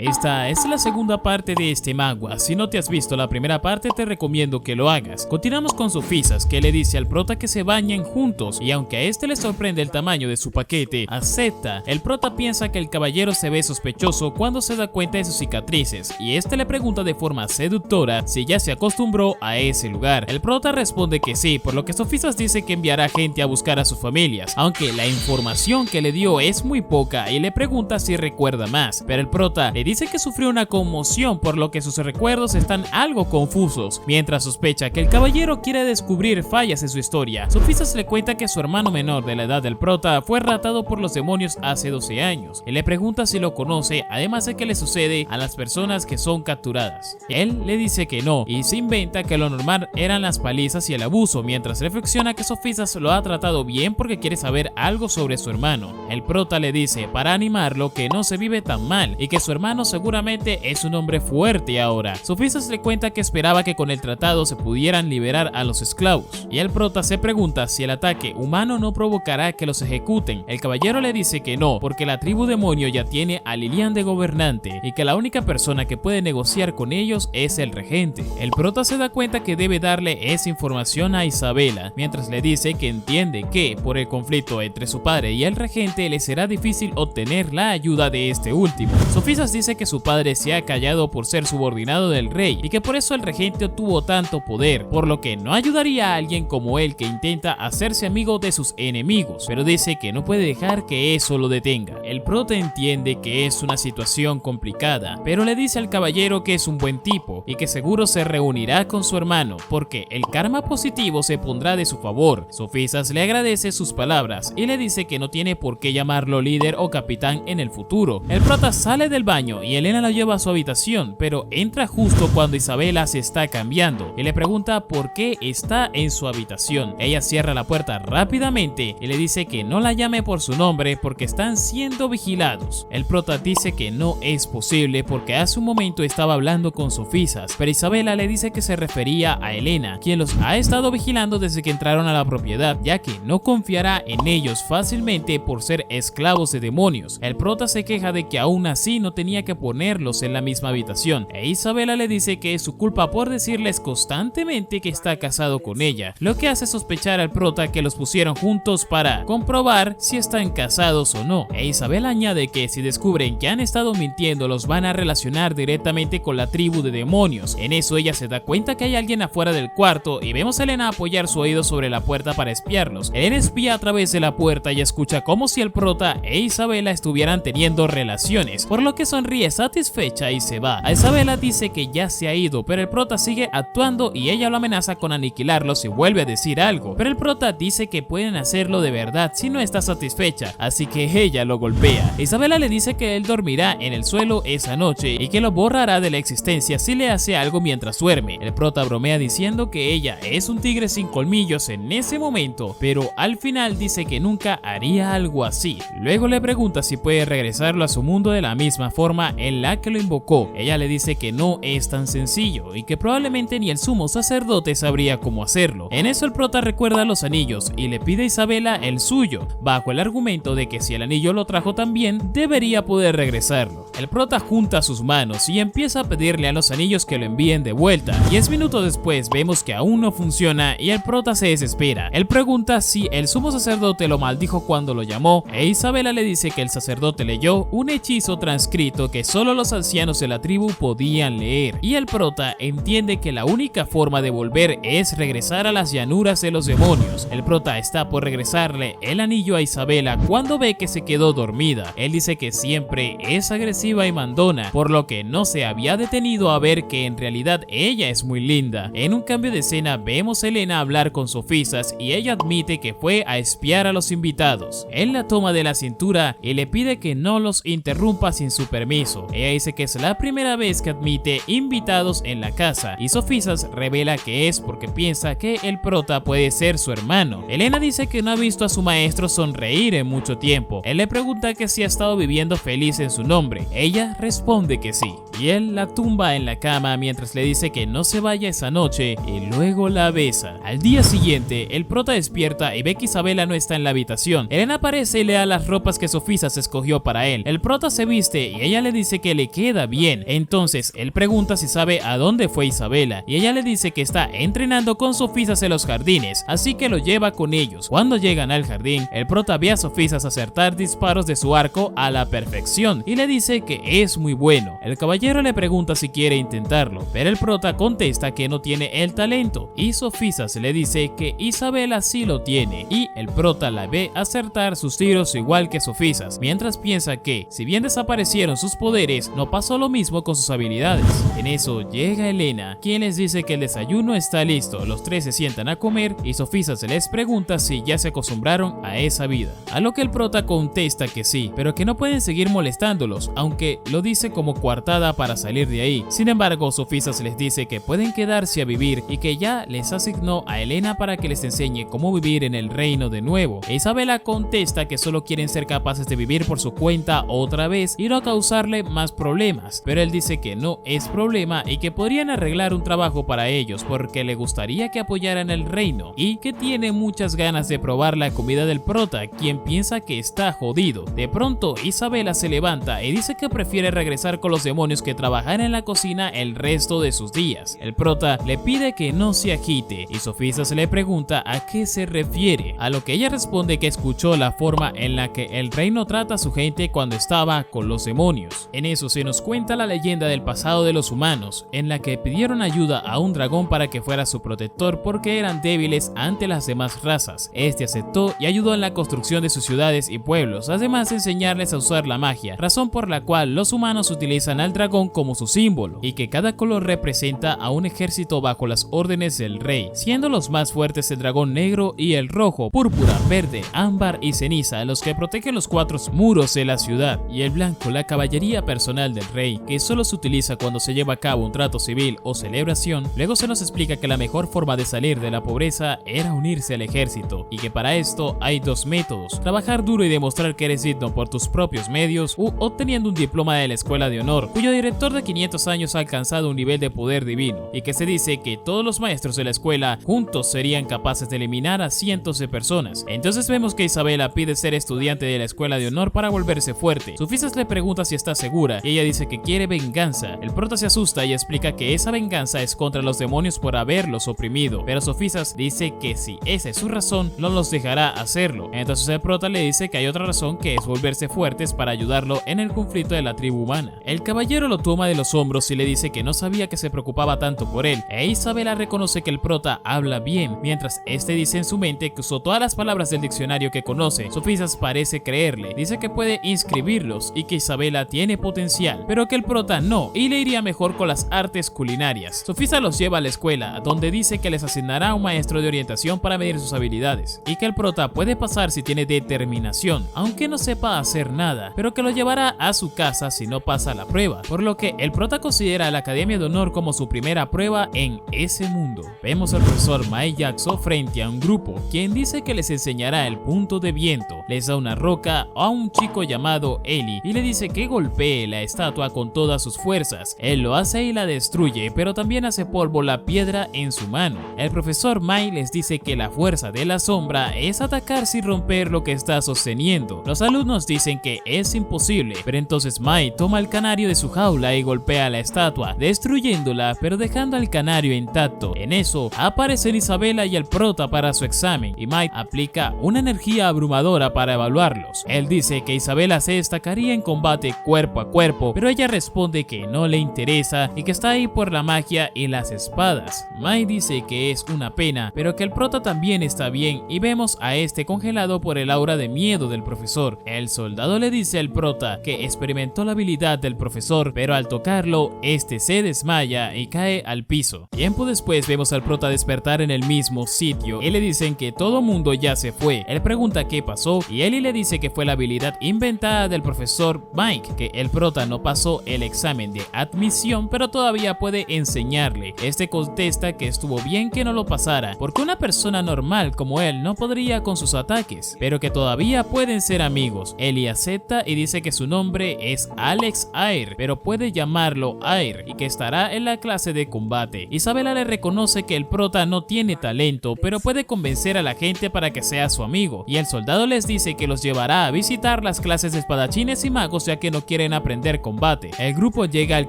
Esta es la segunda parte de este manga. Si no te has visto la primera parte, te recomiendo que lo hagas. Continuamos con Sofisas, que le dice al prota que se bañen juntos, y aunque a este le sorprende el tamaño de su paquete, acepta. El prota piensa que el caballero se ve sospechoso cuando se da cuenta de sus cicatrices, y este le pregunta de forma seductora si ya se acostumbró a ese lugar. El prota responde que sí, por lo que Sofisas dice que enviará gente a buscar a sus familias, aunque la información que le dio es muy poca, y le pregunta si recuerda más, pero el prota le dice que sufrió una conmoción, por lo que sus recuerdos están algo confusos. Mientras sospecha que el caballero quiere descubrir fallas en su historia, Sofisas le cuenta que su hermano menor de la edad del prota fue raptado por los demonios hace 12 años. Él le pregunta si lo conoce, además de que le sucede a las personas que son capturadas. Él le dice que no, y se inventa que lo normal eran las palizas y el abuso, mientras reflexiona que Sofisas lo ha tratado bien porque quiere saber algo sobre su hermano. El prota le dice para animarlo que no se vive tan mal y que su hermano seguramente es un hombre fuerte ahora. Sofisas le cuenta que esperaba que con el tratado se pudieran liberar a los esclavos, y el prota se pregunta si el ataque humano no provocará que los ejecuten. El caballero le dice que no, porque la tribu demonio ya tiene a Lilian de gobernante y que la única persona que puede negociar con ellos es el regente. El prota se da cuenta que debe darle esa información a Isabela, mientras le dice que entiende que por el conflicto entre su padre y el regente le será difícil obtener la ayuda de este último. Sofisas dice que su padre se ha callado por ser subordinado del rey y que por eso el regente obtuvo tanto poder, por lo que no ayudaría a alguien como él que intenta hacerse amigo de sus enemigos, pero dice que no puede dejar que eso lo detenga. El prota entiende que es una situación complicada, pero le dice al caballero que es un buen tipo y que seguro se reunirá con su hermano porque el karma positivo se pondrá de su favor. Sofisas le agradece sus palabras y le dice que no tiene por qué llamarlo líder o capitán en el futuro. El prota sale del baño y Elena la lleva a su habitación, pero entra justo cuando Isabela se está cambiando y le pregunta por qué está en su habitación. Ella cierra la puerta rápidamente y le dice que no la llame por su nombre porque están siendo vigilados. El prota dice que no es posible porque hace un momento estaba hablando con Sofisas, pero Isabela le dice que se refería a Elena, quien los ha estado vigilando desde que entraron a la propiedad, ya que no confiará en ellos fácilmente por ser esclavos de demonios. El prota se queja de que aún así no tenía que ponerlos en la misma habitación, e Isabela le dice que es su culpa por decirles constantemente que está casado con ella, lo que hace sospechar al prota que los pusieron juntos para comprobar si están casados o no. E Isabela añade que si descubren que han estado mintiendo los van a relacionar directamente con la tribu de demonios. En eso ella se da cuenta que hay alguien afuera del cuarto y vemos a Elena apoyar su oído sobre la puerta para espiarlos. Elena espía a través de la puerta y escucha como si el prota e Isabela estuvieran teniendo relaciones, por lo que sonríe satisfecha y se va. A Isabela dice que ya se ha ido, pero el prota sigue actuando y ella lo amenaza con aniquilarlo si vuelve a decir algo, pero el prota dice que pueden hacerlo de verdad si no está satisfecha, así que ella lo golpea. Isabela le dice que él dormirá en el suelo esa noche y que lo borrará de la existencia si le hace algo mientras duerme. El prota bromea diciendo que ella es un tigre sin colmillos en ese momento, pero al final dice que nunca haría algo así. Luego le pregunta si puede regresarlo a su mundo de la misma forma en la que lo invocó. Ella le dice que no es tan sencillo y que probablemente ni el sumo sacerdote sabría cómo hacerlo. En eso el prota recuerda los anillos y le pide a Isabela el suyo, bajo el argumento de que si el anillo lo trajo también, debería poder regresarlo. El prota junta sus manos y empieza a pedirle a los anillos que lo envíen de vuelta. 10 minutos después vemos que aún no funciona y el prota se desespera. Él pregunta si el sumo sacerdote lo maldijo cuando lo llamó, e Isabela le dice que el sacerdote leyó un hechizo transcrito que solo los ancianos de la tribu podían leer, y el prota entiende que la única forma de volver es regresar a las llanuras de los demonios. El prota está por regresarle el anillo a Isabela cuando ve que se quedó dormida. Él dice que siempre es agresiva y mandona, por lo que no se había detenido a ver que en realidad ella es muy linda. En un cambio de escena vemos a Elena hablar con Sofisas y ella admite que fue a espiar a los invitados. Él la toma de la cintura y le pide que no los interrumpa sin su permiso. Ella dice que es la primera vez que admite invitados en la casa y Sofisas revela que es porque piensa que el prota puede ser su hermano. Elena dice que no ha visto a su maestro sonreír en mucho tiempo. Él le pregunta que si ha estado viviendo feliz en su nombre. Ella responde que sí. y él la tumba en la cama mientras le dice que no se vaya esa noche y luego la besa. Al día siguiente, el prota despierta y ve que Isabela no está en la habitación. Elena aparece y le da las ropas que Sofía se escogió para él. El prota se viste y ella le dice que le queda bien. Entonces él pregunta si sabe a dónde fue Isabela y ella le dice que está entrenando con Sofía en los jardines, así que lo lleva con ellos. Cuando llegan al jardín, el prota ve a Sofía acertar disparos de su arco a la perfección y le dice que es muy bueno. El caballero le pregunta si quiere intentarlo, pero el prota contesta que no tiene el talento y Sofía le dice que Isabela sí lo tiene y el prota la ve acertar sus tiros igual que Sofía, mientras piensa que si bien desaparecieron sus poderes, no pasó lo mismo con sus habilidades. En eso llega Elena, quien les dice que el desayuno está listo. Los tres se sientan a comer y Sofía se les pregunta si ya se acostumbraron a esa vida, a lo que el prota contesta que sí, pero que no pueden seguir molestándolos, aunque lo dice como coartada para salir de ahí. Sin embargo, Sofía les dice que pueden quedarse a vivir y que ya les asignó a Elena para que les enseñe cómo vivir en el reino de nuevo. Isabela contesta que solo quieren ser capaces de vivir por su cuenta otra vez y no causarle más problemas, pero él dice que no es problema y que podrían arreglar un trabajo para ellos porque le gustaría que apoyaran el reino y que tiene muchas ganas de probar la comida del prota, quien piensa que está jodido. De pronto Isabela se levanta y dice que prefiere regresar con los demonios que trabajar en la cocina el resto de sus días. El prota le pide que no se agite y Sofía se le pregunta a qué se refiere, a lo que ella responde que escuchó la forma en la que el reino trata a su gente cuando estaba con los demonios. En eso se nos cuenta la leyenda del pasado de los humanos, en la que pidieron ayuda a un dragón para que fuera su protector porque eran débiles ante las demás razas. Este aceptó y ayudó en la construcción de sus ciudades y pueblos, además de enseñarles a usar la magia, razón por la cual los humanos utilizan al dragón como su símbolo, y que cada color representa a un ejército bajo las órdenes del rey, siendo los más fuertes el dragón negro y el rojo, púrpura, verde, ámbar y ceniza, los que protegen los cuatro muros de la ciudad, y el blanco la caballería personal del rey, que solo se utiliza cuando se lleva a cabo un trato civil o celebración. Luego se nos explica que la mejor forma de salir de la pobreza era unirse al ejército, y que para esto hay dos métodos: trabajar duro y demostrar que eres digno por tus propios medios, u obteniendo un diploma de la escuela de honor, cuyo director de 500 años ha alcanzado un nivel de poder divino, y que se dice que todos los maestros de la escuela juntos serían capaces de eliminar a cientos de personas. Entonces vemos que Isabela pide ser estudiante de la escuela de honor para volverse fuerte. Sofía le pregunta si está segura y ella dice que quiere venganza. El prota se asusta y explica que esa venganza es contra los demonios por haberlos oprimido, pero Sofía dice que si esa es su razón, no los dejará hacerlo. Entonces el prota le dice que hay otra razón, que es volverse fuertes para ayudarlo en el conflicto de la tribu humana. El caballero lo toma de los hombros y le dice que no sabía que se preocupaba tanto por él, e Isabela reconoce que el prota habla bien, mientras este dice en su mente que usó todas las palabras del diccionario que conoce. Sofía parece creerle, dice que puede inscribirlos y que Isabela tiene potencial, pero que el prota no, y le iría mejor con las artes culinarias. Sofía los lleva a la escuela, donde dice que les asignará un maestro de orientación para medir sus habilidades, y que el prota puede pasar si tiene determinación, aunque no sepa hacer nada, pero que lo llevará a su casa si no pasa la prueba, por lo que el prota considera a la Academia de Honor como su primera prueba en ese mundo. Vemos al profesor Mike Jackson frente a un grupo, quien dice que les enseñará el punto de viento, les da una roca a un chico llamado Eli y le dice que golpee la estatua con todas sus fuerzas. Él lo hace y la destruye, pero también hace polvo la piedra en su mano. El profesor Mike les dice que la fuerza de la sombra es atacar sin romper lo que está sosteniendo. Los alumnos dicen que es imposible, pero entonces Mike toma el canario de su jaula y golpea la estatua, destruyéndola pero dejando al canario intacto. En eso aparecen Isabela y el prota para su examen, y Mike aplica una energía abrumadora para evaluarlos. Él dice que Isabela se destacaría en combate cuerpo a cuerpo, pero ella responde que no le interesa y que está ahí por la magia y las espadas. Mike dice que es una pena, pero que el prota también está bien, y vemos a este congelado por el aura de miedo del profesor. El soldado le dice al prota que experimentó la habilidad del profesor, pero al tocarlo, este se desmaya y cae al piso. Tiempo después vemos al prota despertar en el mismo sitio y le dicen que todo mundo ya se fue. Él pregunta qué pasó y Eli le dice que fue la habilidad inventada del profesor Mike, que el prota no pasó el examen de admisión, pero todavía puede enseñarle. Este contesta que estuvo bien que no lo pasara, porque una persona normal como él no podría con sus ataques, pero que todavía pueden ser amigos. Eli acepta y dice que su nombre es Alex Air, pero puede llamarlo Air y que estará en la clase de combate. Isabela le reconoce que el prota no tiene talento, pero puede convencer a la gente para que sea su amigo, y el soldado les dice que los llevará a visitar las clases de espadachines y magos ya que no quieren aprender combate. El grupo llega al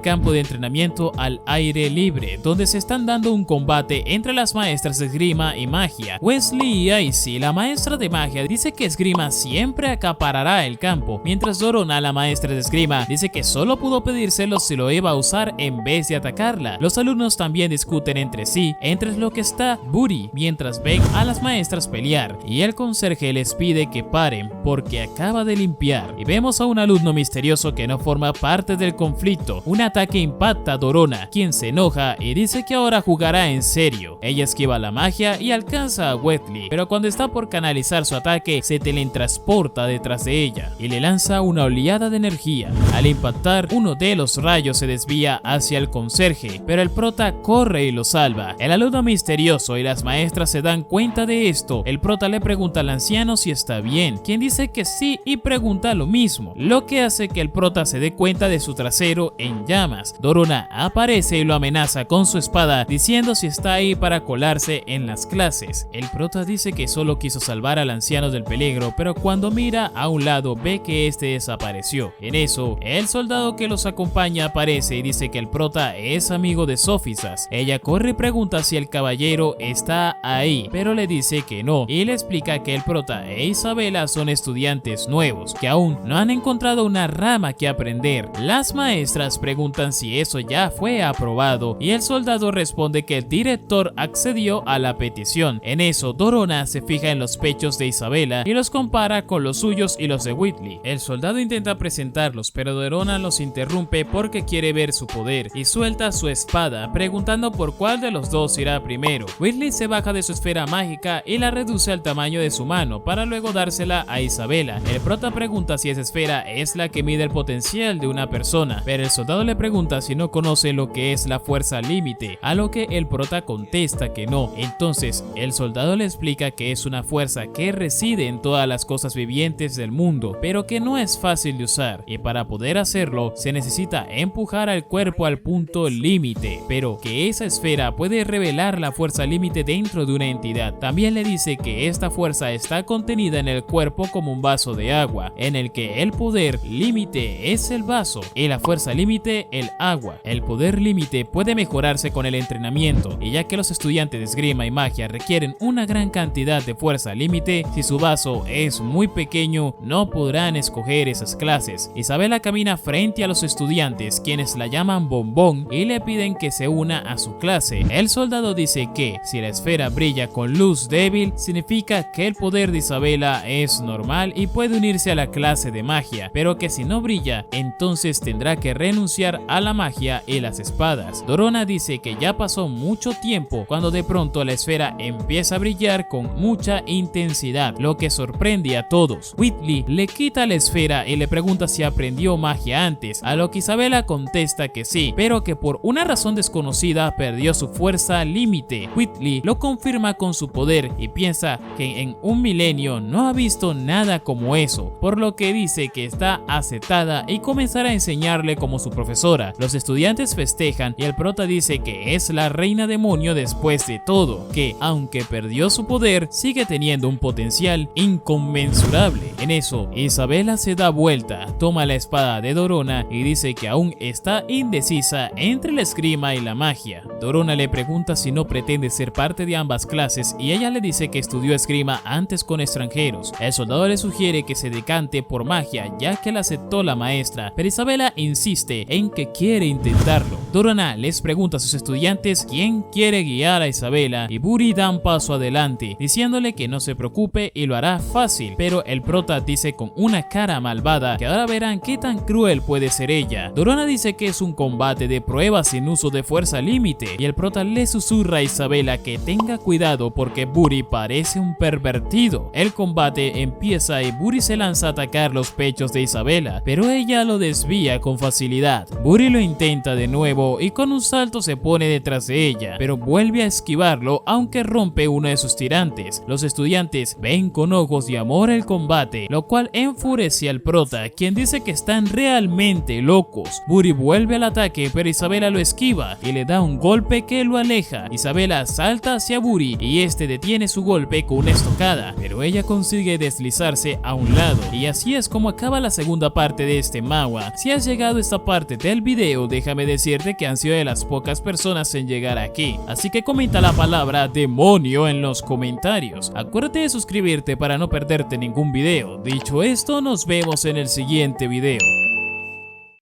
campo de entrenamiento al aire libre, donde se están dando un combate entre las maestras de esgrima y magia. Wesley y Icy, la maestra de magia, dice que esgrima siempre acaparará el campo, mientras Dorona, la maestra de esgrima, dice que solo pudo pedírselo si lo iba a usar en vez de atacarla. Los alumnos también discuten entre sí, entre lo que está Buri, mientras ven a las maestras pelear, y el conserje les pide que paren porque acaba de limpiar. Y vemos a un alumno misterioso que no forma parte del conflicto. Un ataque impacta a Dorona, quien se enoja y dice que ahora jugará en serio. Ella esquiva la magia y alcanza a Wesley, pero cuando está por canalizar su ataque se teletransporta detrás de ella y le lanza una oleada de energía. Al impactar, uno de los rayos se desvía hacia el conserje, pero el prota corre y lo salva. El alumno misterioso y las maestras se dan cuenta de esto. El prota le pregunta al anciano si está bien, quien dice que sí y pregunta lo mismo, lo que hace que el prota se dé cuenta de su trasero en llamas. Dorona aparece y lo amenaza con su espada, diciendo si está ahí para colarse en las clases. El prota dice que solo quiso salvar al anciano del peligro, pero cuando mira a un lado ve que este desapareció. En eso, el soldado que los acompaña aparece y dice que el prota es amigo de Sofisas. Ella corre y pregunta si el caballero está ahí, pero le dice que no, y le explica que el prota e Isabela son estudiantes nuevos, que aún no han encontrado una rama que aprender. Las maestras preguntan si eso ya fue aprobado, y el soldado responde que el director accedió a la petición. En eso, Dorona se fija en los pechos de Isabela y los compara con los suyos y los de Whitley. El soldado intenta presentarlos, pero Dorona los interrumpe porque quiere ver su poder y suelta su espada, preguntando por cuál de los dos irá primero. Whitley se baja de su esfera mágica y la reduce al tamaño de su mano para luego dársela a Isabela. El prota pregunta si esa esfera es la que mide el potencial de una persona, pero el soldado le pregunta si no conoce lo que es la fuerza límite, a lo que el prota contesta que no. Entonces el soldado le explica que es una fuerza que reside en todas las cosas vivientes del mundo, pero que no es fácil de usar, y para poder hacerlo se necesita empujar al cuerpo al punto límite, pero que esa esfera puede revelar la fuerza límite dentro de una entidad. También le dice que esta fuerza está contenida en el cuerpo como un vaso de agua, en el que el poder límite es el vaso y la fuerza límite el agua. El poder límite puede mejorarse con el entrenamiento, y ya que los estudiantes de esgrima y magia requieren una gran cantidad de fuerza límite, si su vaso es muy pequeño no podrán escoger esas clases. Isabela camina frente a los estudiantes, quienes la llaman Bombón y le piden que se una a su clase. El soldado dice que si la esfera brilla con luz débil, significa que el poder de Isabela es normal y puede unirse a la clase de magia, pero que si no brilla, entonces tendrá que renunciar a la magia y las espadas. Dorona dice que ya pasó mucho tiempo cuando de pronto la esfera empieza a brillar con mucha intensidad, lo que sorprende a todos. Whitley le quita la esfera y le pregunta si aprendió magia antes, a lo que Isabela contesta que sí, pero que por una razón desconocida perdió su fuerza límite. Whitley lo confirma con su poder y piensa que en un milenio no ha visto nada como eso, por lo que dice que está aceptada y comenzará a enseñarle como su profesora. Los estudiantes festejan y el prota dice que es la reina demonio después de todo, que aunque perdió su poder sigue teniendo un potencial inconmensurable. En eso, Isabela se da vuelta, toma la espada de Dorona y dice que aún está indecisa entre la esgrima y la magia. Dorona le pregunta si no pretende ser parte de ambas clases y ella le dice que estudió esgrima antes con extranjeros. El soldado le sugiere que se decante por magia ya que la aceptó la maestra, pero Isabela insiste en que quiere intentarlo. Dorona les pregunta a sus estudiantes quién quiere guiar a Isabela y Buri da un paso adelante diciéndole que no se preocupe y lo hará fácil, pero el prota dice con una cara malvada que ahora verán qué tan cruel puede ser ella. Dorona dice que es un combate de pruebas sin uso de fuerza límite y el prota le susurra a Isabela que tenga cuidado porque Buri parece un pervertido. El combate empieza y Buri se lanza a atacar los pechos de Isabela, pero ella lo desvía con facilidad. Buri lo intenta de nuevo algo y con un salto se pone detrás de ella, pero vuelve a esquivarlo aunque rompe uno de sus tirantes. Los estudiantes ven con ojos de amor el combate, lo cual enfurece al prota, quien dice que están realmente locos. Buri vuelve al ataque, pero Isabela lo esquiva y le da un golpe que lo aleja. Isabela salta hacia Buri y este detiene su golpe con una estocada, pero ella consigue deslizarse a un lado. Y así es como acaba la segunda parte de este manhwa. Si has llegado a esta parte del video, déjame decirte que han sido de las pocas personas en llegar aquí, así que comenta la palabra demonio en los comentarios. Acuérdate de suscribirte para no perderte ningún video. Dicho esto, nos vemos en el siguiente video.